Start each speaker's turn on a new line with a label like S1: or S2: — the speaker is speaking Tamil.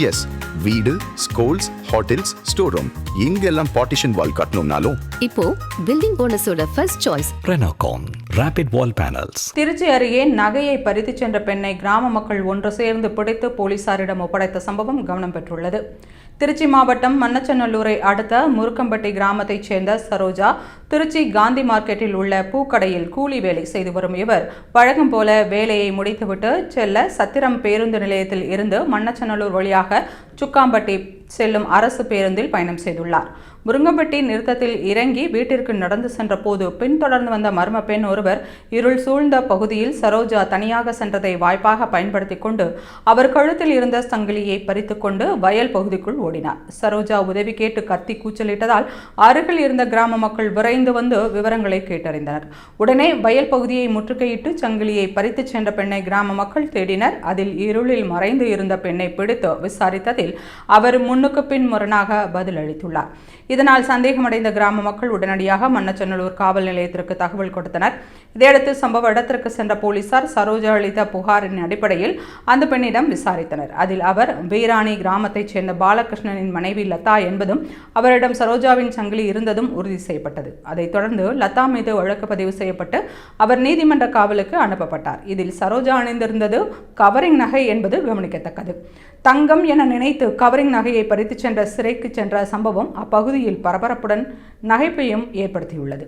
S1: எஸ், வீடு, ஸ்கூல்ஸ், ஹோட்டல்ஸ், ஸ்டோர் ரூம் இங்கெல்லாம் பார்ட்டிஷன் வால் கட்டணும்னாலும்
S2: இப்போ பில்டிங் போனஸோட first choice
S3: Renocon Rapid Wall Panels.
S4: Tiruchi அருகே நகையை பறித்துச் சென்ற பெண்ணை கிராம மக்கள் ஒன்று சேர்ந்து பிடித்து போலீசாரிடம் ஒப்படைத்த சம்பவம் கவனம் பெற்றுள்ளது. திருச்சி மாவட்டம் மண்ணச்சநல்லூரை அடுத்த முருக்கம்பட்டி கிராமத்தைச் சேர்ந்த சரோஜா திருச்சி காந்தி மார்க்கெட்டில் உள்ள பூக்கடையில் கூலி வேலை செய்து வரும் இவர் வழக்கம் போல வேலையை முடித்துவிட்டு செல்ல சத்திரம் பேருந்து நிலையத்தில் இருந்து மண்ணச்சநல்லூர் வழியாக சுக்காம்பட்டி செல்லும் அரசு பேருந்தில் பயணம் செய்துள்ளார். முருங்கம்பட்டி நிறுத்தத்தில் இறங்கி வீட்டிற்கு நடந்து சென்ற போது பின்தொடர்ந்து வந்த மர்ம பெண் ஒருவர் இருள் சூழ்ந்த பகுதியில் சரோஜா தனியாக சென்றதை வாய்ப்பாக பயன்படுத்திக் கொண்டு அவர் கழுத்தில் இருந்த சங்கிலியை பறித்துக் கொண்டு வயல் பகுதிக்குள் ஓடினார். சரோஜா உதவி கேட்டு கத்தி கூச்சலிட்டதால் அருகில் இருந்த கிராம மக்கள் விரைந்து வந்து விவரங்களை கேட்டறிந்தனர். உடனே வயல் பகுதியை முற்றுகையிட்டு சங்கிலியை பறித்துச் சென்ற பெண்ணை கிராம மக்கள் தேடினர். அதில் இருளில் மறைந்து இருந்த பெண்ணை பிடித்து விசாரித்ததில் அவர் முன்னுக்கு பின் முரணாக பதிலளித்துள்ளார். இதனால் சந்தேகமடைந்த கிராம மக்கள் உடனடியாக மண்ணச்சநல்லூர் காவல் நிலையத்திற்கு தகவல் கொடுத்தனர். இதையடுத்து சம்பவ இடத்திற்கு சென்ற போலீசார் சரோஜா அளித்த புகாரின் அடிப்படையில் அந்த பெண்ணிடம் விசாரித்தனர். அதில் அவர் வீராணி கிராமத்தைச் சேர்ந்த பாலகிருஷ்ணனின் மனைவி லதா என்பதும் அவரிடம் சரோஜாவின் சங்கிலி இருந்ததும் உறுதி செய்யப்பட்டது. அதைத் தொடர்ந்து லதா மீது வழக்கு பதிவு செய்யப்பட்டு அவர் நீதிமன்ற காவலுக்கு அனுப்பப்பட்டார். இதில் சரோஜா அணிந்திருந்தது கவரிங் நகை என்பது கவனிக்கத்தக்கது. தங்கம் என நினைத்து கவரிங் நகையை பறித்துச் சென்ற சிறைக்கு சென்ற சம்பவம் அப்பகுதியில் பரபரப்புடன் நகைப்பையும் ஏற்படுத்தியுள்ளது.